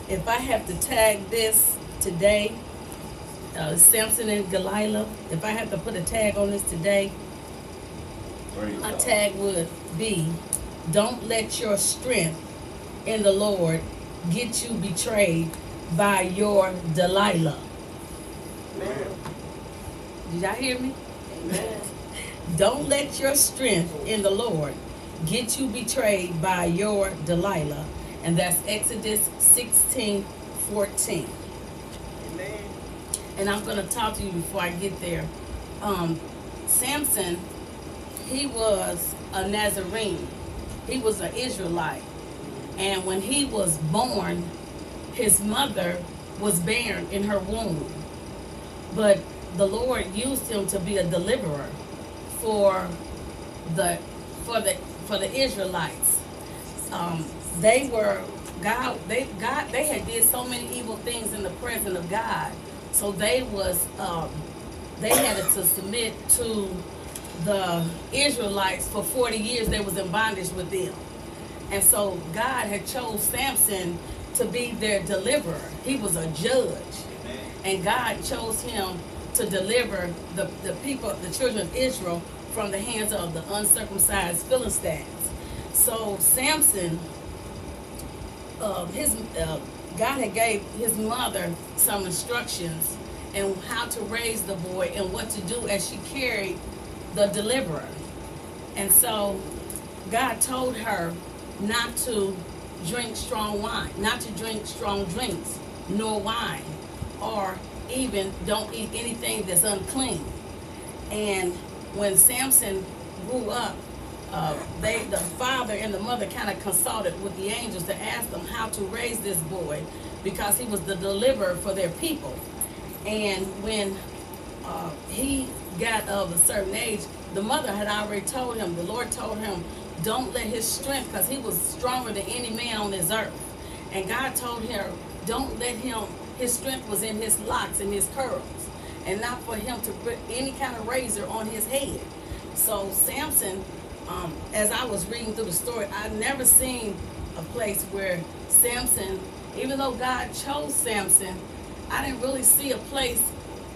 If I have to tag this today, Samson and Delilah, if I have to put a tag on this today, my tag would be, don't let your strength in the Lord get you betrayed by your Delilah. Amen. Did y'all hear me? Amen. Don't let your strength in the Lord get you betrayed by your Delilah. And that's Exodus 16:14. Amen. And I'm going to talk to you before I get there. Samson, he was a Nazarene. He was an Israelite. And when he was born, his mother was barren in her womb. But the Lord used him to be a deliverer for the Israelites. They were they had did so many evil things in the presence of God. So they had to submit to the Israelites for 40 years. They was in bondage with them. And so God had chose Samson to be their deliverer. He was a judge. And God chose him to deliver the people, the children of Israel, from the hands of the uncircumcised Philistines. So Samson, God had gave his mother some instructions and how to raise the boy and what to do as she carried the deliverer. And so God told her not to drink strong wine, not to drink strong drinks, nor wine, or even don't eat anything that's unclean. And when Samson grew up, the father and the mother kind of consulted with the angels to ask them how to raise this boy, because he was the deliverer for their people. And when he got of a certain age, the mother had already told him, the Lord told him, don't let his strength, because he was stronger than any man on this earth. And God told her, don't let him, his strength was in his locks and his curls, and not for him to put any kind of razor on his head. So Samson, as I was reading through the story, I'd never seen a place where Samson, even though God chose Samson, I didn't really see a place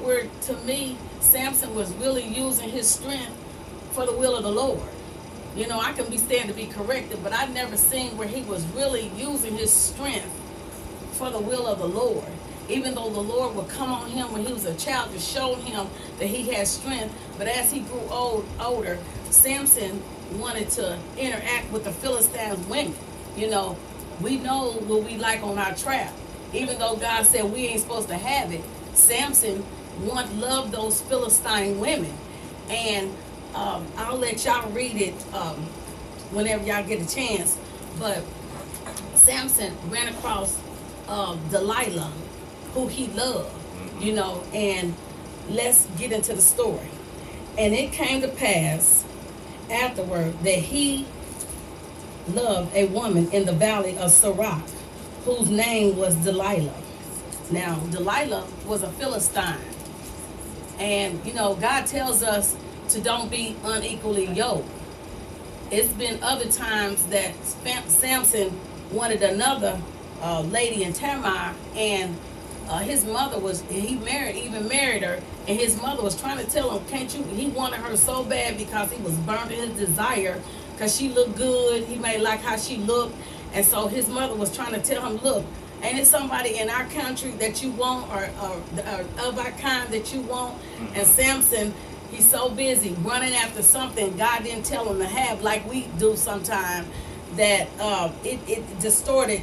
where, to me, Samson was really using his strength for the will of the Lord. You know, I can be stand to be corrected, but I've never seen where he was really using his strength for the will of the Lord. Even though the Lord would come on him when he was a child to show him that he had strength, but as he grew older, Samson wanted to interact with the Philistines women. You know, we know what we like on our trap. Even though God said we ain't supposed to have it, Samson loved those Philistine women. And I'll let y'all read it whenever y'all get a chance. But Samson ran across Delilah, who he loved, you know, and let's get into the story. And it came to pass afterward that he loved a woman in the valley of Sorek, whose name was Delilah. Now, Delilah was a Philistine. And, you know, God tells us to don't be unequally yoked. It's been other times that Samson wanted another lady in Tamar, and his mother he married her, and his mother was trying to tell him, can't you, he wanted her so bad because he was burning his desire, because she looked good, he may like how she looked, and so his mother was trying to tell him, look, ain't it somebody in our country that you want, or of our kind that you want? And Samson, he's so busy running after something God didn't tell him to have, like we do sometimes, that it distorted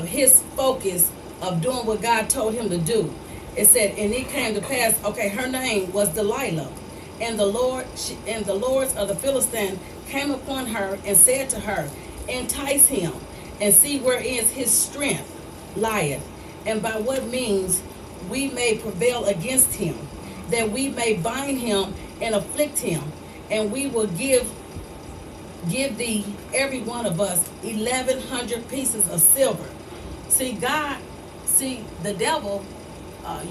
his focus of doing what God told him to do. It said, and it came to pass, okay, her name was Delilah, and the lords of the Philistines came upon her and said to her, entice him, and see where is his strength lieth, and by what means we may prevail against him, that we may bind him and afflict him, and we will give thee, every one of us, 1,100 pieces of silver. The devil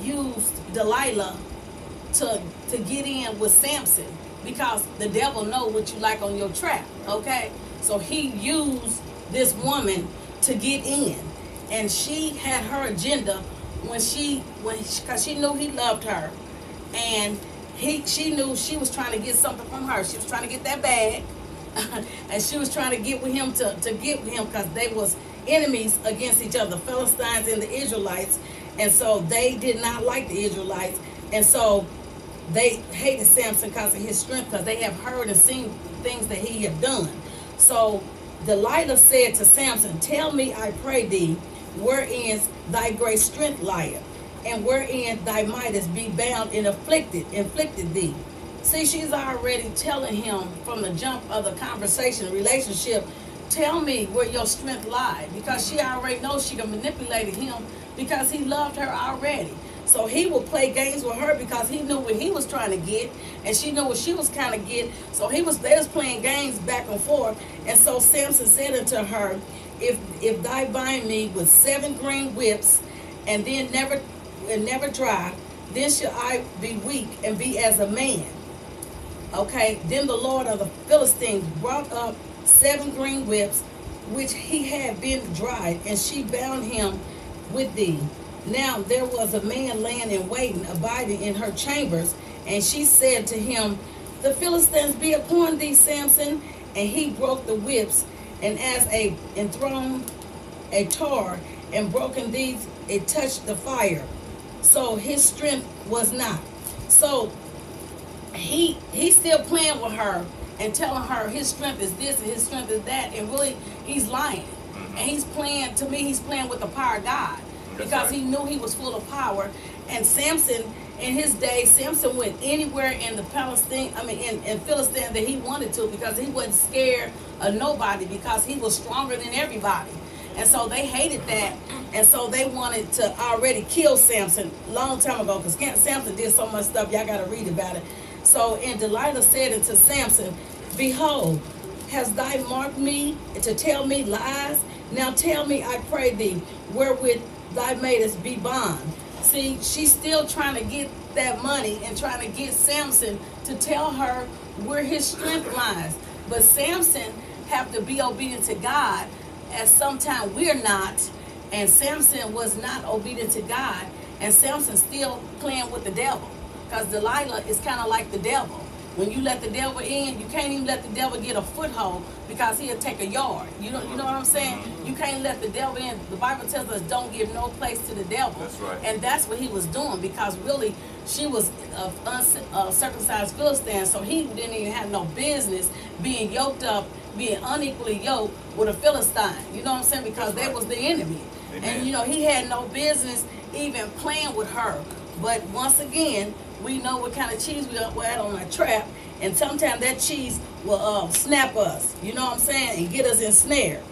used Delilah to get in with Samson, because the devil know what you like on your trap, okay? So he used this woman to get in. and she had her agenda because she knew he loved her, and she knew she was trying to get something from her. She was trying to get that bag, and she was trying to get with him to get with him because they was enemies against each other, the Philistines and the Israelites, and so they did not like the Israelites, and so they hated Samson because of his strength, because they have heard and seen things that he had done. So Delilah said to Samson, "Tell me, I pray thee, wherein thy great strength lieth, and wherein thy might is be bound and inflicted thee." See, she's already telling him from the jump of the conversation, relationship, tell me where your strength lies, because she already knows she can manipulate him because he loved her already. So he would play games with her because he knew what he was trying to get, and she knew what she was trying to get. So they was playing games back and forth. And so Samson said unto her, if thy bind me with 7 green whips, and then never dry, then shall I be weak and be as a man. Okay, then the Lord of the Philistines brought up 7 green whips, which he had been dried, and she bound him with thee. Now there was a man laying in waiting, abiding in her chambers, and she said to him, the Philistines be upon thee, Samson. And he broke the whips, and as a enthroned a tar, and broken these, it touched the fire. So his strength was not. So he's still playing with her and telling her his strength is this and his strength is that, and really he's lying. And he's playing with the power of God, because he knew he was full of power. And Samson, in his day, Samson went anywhere in the in Philistine that he wanted to, because he wasn't scared of nobody, because he was stronger than everybody. And so they hated that, and so they wanted to already kill Samson long time ago, because Samson did so much stuff. Y'all got to read about it. So, and Delilah said unto Samson, behold, hast thou marked me to tell me lies? Now tell me, I pray thee, wherewith thy maidest be bond. See, she's still trying to get that money and trying to get Samson to tell her where his strength lies. But Samson have to be obedient to God, as sometimes we're not. And Samson was not obedient to God, and Samson still playing with the devil, because Delilah is kind of like the devil. When you let the devil in, you can't even let the devil get a foothold, because he'll take a yard. You know what I'm saying? You can't let the devil in. The Bible tells us don't give no place to the devil. That's right. And that's what he was doing, because really she was uncircumcised Philistine, so he didn't even have no business being yoked up, being unequally yoked with a Philistine. You know what I'm saying? Because they was the enemy. Amen. And he had no business even playing with her. But once again, we know what kind of cheese we're at on our trap, and sometimes that cheese will snap us, you know what I'm saying, and get us ensnared.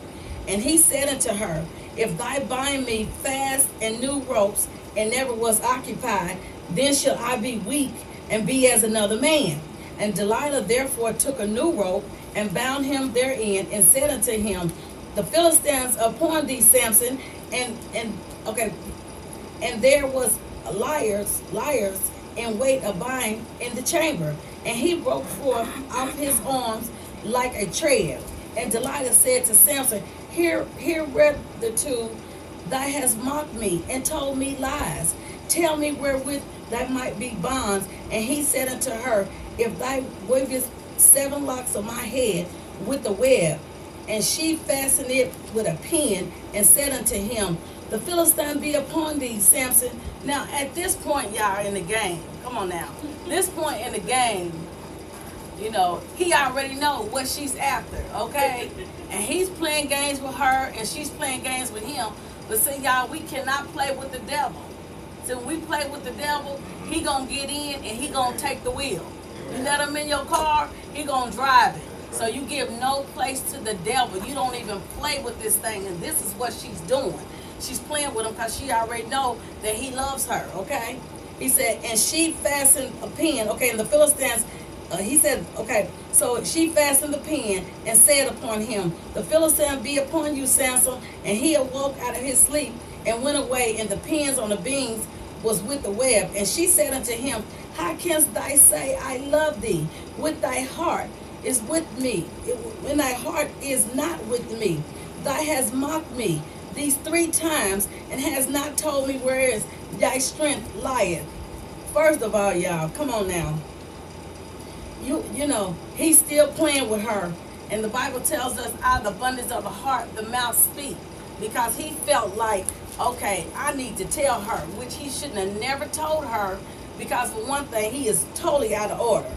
And he said unto her, if thou bind me fast in new ropes, and never was occupied, then shall I be weak and be as another man. And Delilah therefore took a new rope and bound him therein, and said unto him, the Philistines upon thee, Samson. And there was liars in wait abiding in the chamber. And he broke forth out his arms like a tread. And Delilah said to Samson, Here read the two, thou hast mocked me and told me lies. Tell me wherewith thou might be bonds. And he said unto her, if thou weavest 7 locks of my head with the web. And she fastened it with a pin, and said unto him, the Philistine be upon thee, Samson. Now, at this point, y'all, in the game, come on now. This point in the game, he already know what she's after, okay? And he's playing games with her, and she's playing games with him. But see, y'all, we cannot play with the devil. So when we play with the devil, he gonna get in and he gonna take the wheel. You let him in your car, he gonna drive it. So you give no place to the devil. You don't even play with this thing, and this is what she's doing. She's playing with him because she already know that he loves her, okay? He said, and she fastened a pin, okay, and the Philistines, he said, okay, so she fastened the pin and said upon him, the Philistine be upon you, Samson. And he awoke out of his sleep and went away, and the pins on the beams was with the web. And she said unto him, how canst thou say, I love thee, with thy heart is with me, when thy heart is not with me? Thou hast mocked me. these 3 times and has not told me where is thy strength lieth. First of all, y'all, come on now. You know, he's still playing with her. And the Bible tells us out of the abundance of the heart, the mouth speak. Because he felt like, okay, I need to tell her, which he shouldn't have never told her, because for one thing, he is totally out of order.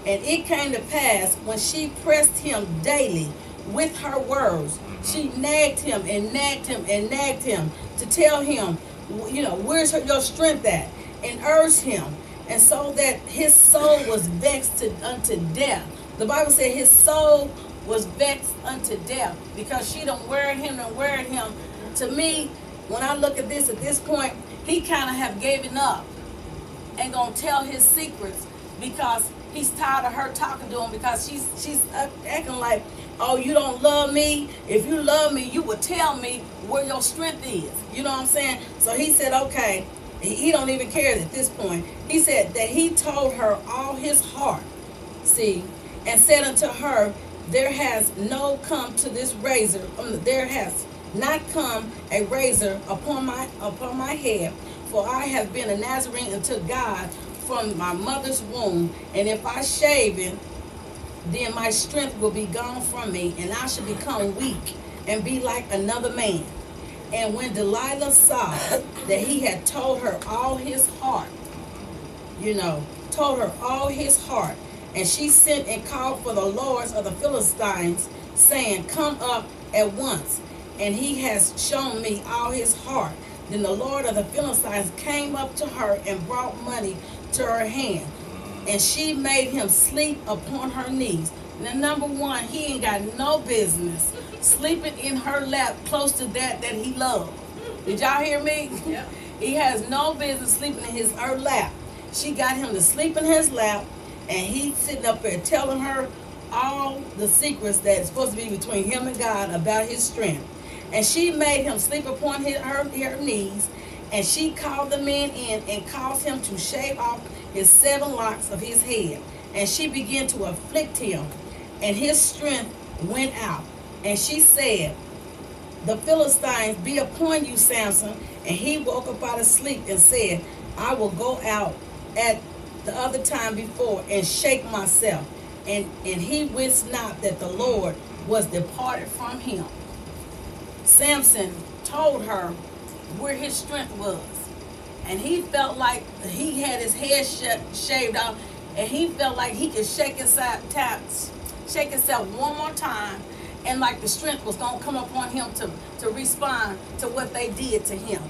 And it came to pass when she pressed him daily with her words. She nagged him and nagged him and nagged him to tell him, you know, where's your strength at? And urged him. And so that his soul was vexed unto death. The Bible said his soul was vexed unto death because she done worried him and worried him. To me, when I look at this point, he kind of have given up and gonna tell his secrets because he's tired of her talking to him, because she's acting like, oh, you don't love me? If you love me, you would tell me where your strength is. You know what I'm saying? So he said, okay, he don't even care at this point. He said that he told her all his heart, see, and said unto her, there has no come to this razor, there has not come a razor upon my head, for I have been a Nazarene unto God from my mother's womb, and if I shave it, then my strength will be gone from me, and I shall become weak and be like another man. And when Delilah saw that he had told her all his heart, you know, told her all his heart, and she sent and called for the lords of the Philistines, saying, come up at once, and he has shown me all his heart. Then the Lord of the Philistines came up to her and brought money to her hand, and she made him sleep upon her knees. Now, number one, he ain't got no business sleeping in her lap close to that he loved. Did y'all hear me? Yeah. He has no business sleeping in her lap. She got him to sleep in his lap, and he's sitting up there telling her all the secrets that's supposed to be between him and God about his strength. And she made him sleep upon her knees, and she called the men in and caused him to shave off his 7 locks of his head. And she began to afflict him, and his strength went out. And she said, the Philistines be upon you, Samson. And he woke up out of sleep and said, I will go out at the other time before and shake myself. And he wist not that the Lord was departed from him. Samson told her where his strength was. And he felt like he had his head shaved off, and he felt like he could shake himself one more time, and like the strength was going to come upon him to respond to what they did to him.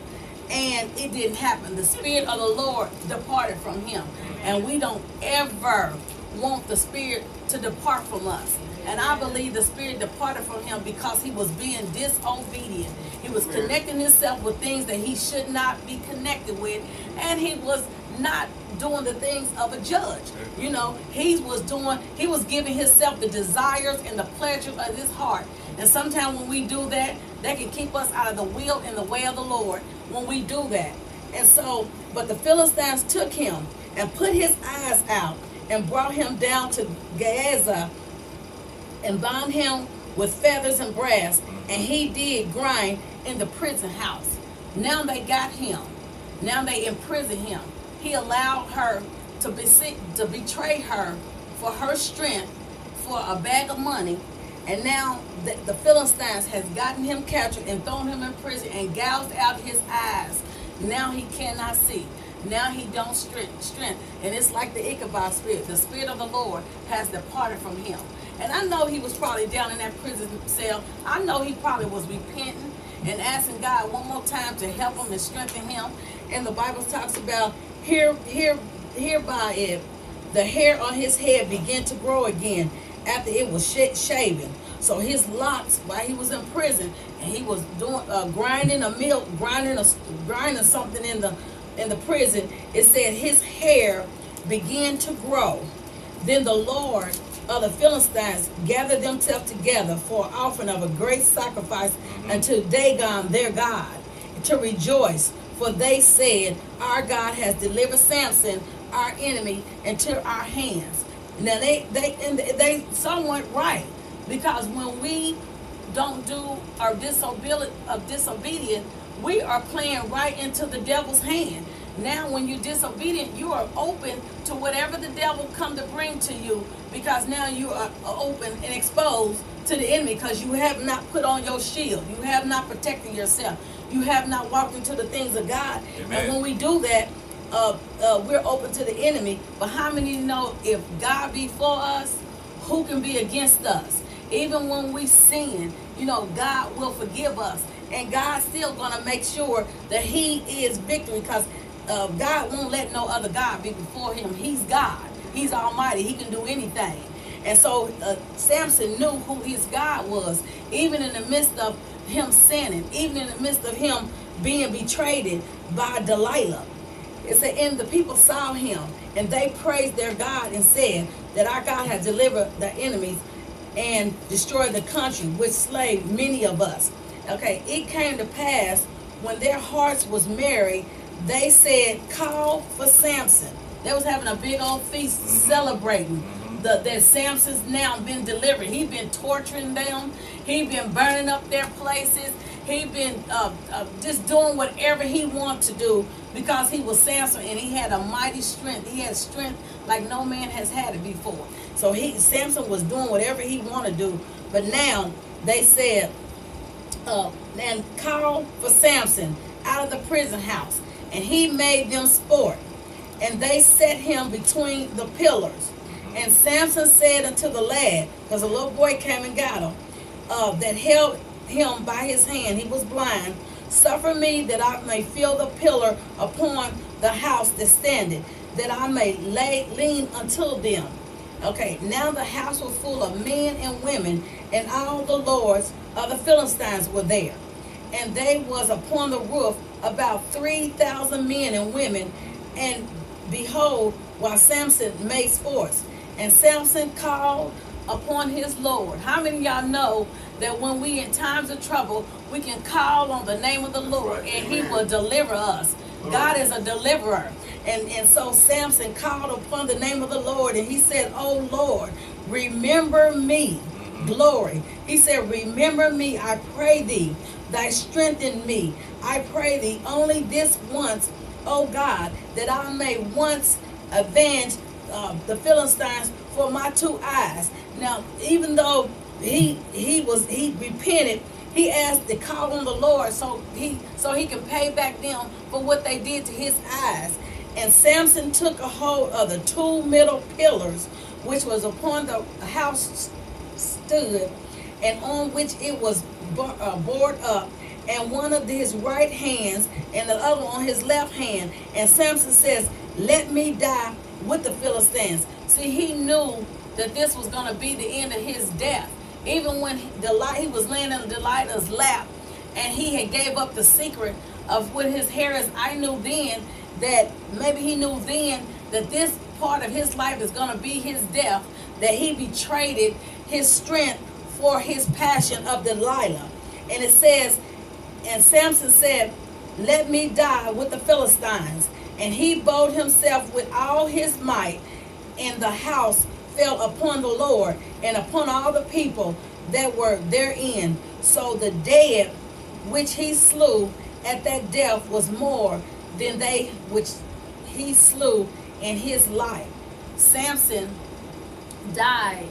And it didn't happen. The Spirit of the Lord departed from him. And we don't ever want the Spirit to depart from us. And I believe the Spirit departed from him because he was being disobedient. He was connecting himself with things that he should not be connected with. And he was not doing the things of a judge. You know, he was giving himself the desires and the pleasure of his heart. And sometimes when we do that, that can keep us out of the will and the way of the Lord when we do that. And so, but the Philistines took him and put his eyes out and brought him down to Gaza and bound him with feathers and brass, and he did grind in the prison house. Now they got him. Now they imprisoned him. He allowed her to betray her for her strength, for a bag of money. And now the Philistines has gotten him captured and thrown him in prison and gouged out his eyes. Now he cannot see. Now he don't strength. And it's like the Ichabod spirit. The Spirit of the Lord has departed from him. And I know he was probably down in that prison cell. I know he probably was repenting and asking God one more time to help him and strengthen him. And the Bible talks about hereby it, the hair on his head began to grow again after it was shaven. So his locks, while he was in prison, and he was doing grinding something in the prison, it said his hair began to grow. Then the Lord of the Philistines gathered themselves together for an offering of a great sacrifice unto Dagon their God, to rejoice. For they said, our God has delivered Samson, our enemy, into our hands. Now they somewhat right, because when we don't do or disobedient, we are playing right into the devil's hand. Now when you're disobedient, you are open to whatever the devil come to bring to you, because now you are open and exposed to the enemy, because you have not put on your shield. You have not protected yourself. You have not walked into the things of God. Amen. And when we do that, we're open to the enemy. But how many know if God be for us, who can be against us? Even when we sin, God will forgive us. And God's still going to make sure that he is victory, because God won't let no other God be before him. He's God. He's almighty. He can do anything. And so Samson knew who his God was, even in the midst of him sinning, even in the midst of him being betrayed by Delilah. It said, and the people saw him, and they praised their God and said that our God has delivered the enemies and destroyed the country, which slayed many of us. Okay, it came to pass when their hearts was merry, they said, call for Samson. They was having a big old feast celebrating that Samson's now been delivered. He been torturing them. He been burning up their places. He been just doing whatever he wanted to do, because he was Samson and he had a mighty strength. He had strength like no man has had it before. So Samson was doing whatever he wanted to do. But now they said, and call for Samson out of the prison house. And he made them sport. And they set him between the pillars. And Samson said unto the lad, because a little boy came and got him, that held him by his hand, he was blind, suffer me that I may feel the pillar upon the house that standeth, that I may lean unto them. Okay, now the house was full of men and women, and all the lords of the Philistines were there. And they was upon the roof about 3,000 men and women, and behold, while Samson made sports. And Samson called upon his Lord. How many of y'all know that when we in times of trouble, we can call on the name of the Lord, and he will deliver us? God is a deliverer. And so Samson called upon the name of the Lord, and he said, oh Lord, remember me. Glory. He said, remember me, I pray thee. Thy strengthen me, I pray thee, only this once, O God, that I may once avenge the Philistines for my 2 eyes. Now, even though he repented, he asked to call on the Lord so he can pay back them for what they did to his eyes. And Samson took a hold of the 2 middle pillars, which was upon the house stood, and on which it was bored up, and one of his right hands and the other on his left hand. And Samson says, let me die with the Philistines. See, he knew that this was going to be the end of his death. Even when he was laying in Delilah's lap, and he had gave up the secret of what his hair is, I knew then that maybe he knew then that this part of his life is going to be his death, that he betrayed his strength for his passion of Delilah. And it says, and Samson said, let me die with the Philistines. And he bowed himself with all his might, and the house fell upon the Lord and upon all the people that were therein. So the dead which he slew at that death was more than they which he slew in his life. Samson died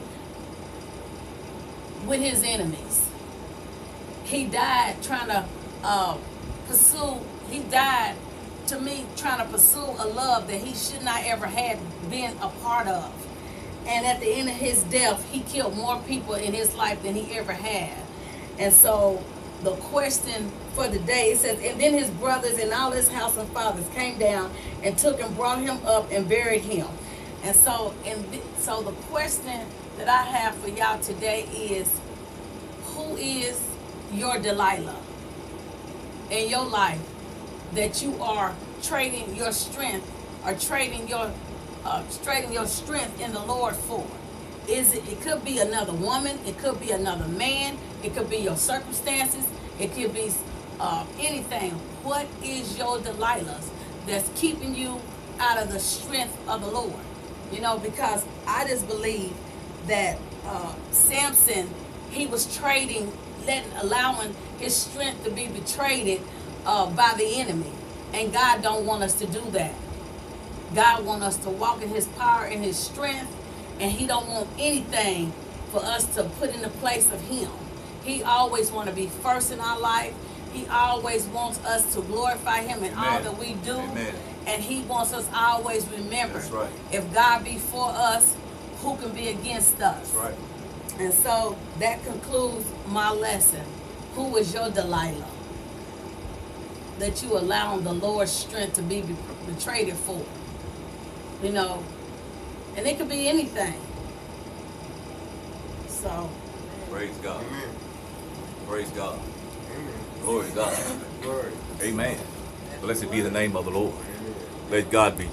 with his enemies. He died trying to trying to pursue a love that he should not ever had been a part of. And at the end of his death, he killed more people in his life than he ever had. And so the question for the day, it says, and then his brothers and all his house and fathers came down and took and brought him up and buried him. And so, so the question that I have for y'all today is, who is your Delilah in your life that you are trading your strength or trading your strength in the Lord for? It could be another woman, it could be another man, it could be your circumstances, it could be anything. What is your Delilah's that's keeping you out of the strength of the Lord? Because I just believe that Samson, he was trading allowing his strength to be betrayed by the enemy. And God don't want us to do that. God wants us to walk in his power and his strength, and he don't want anything for us to put in the place of him. He always want to be first in our life. He always wants us to glorify him in all that we do. Amen. And he wants us always remember, That's right. if God be for us, who can be against us? That's right. And so that concludes my lesson. Who is your Delilah that you allow the Lord's strength to be betrayed for? You know, and it could be anything. So, Praise God. Amen. Praise God. Amen. Glory to God. Glory. Amen. Blessed be the name of the Lord. Amen. Let God be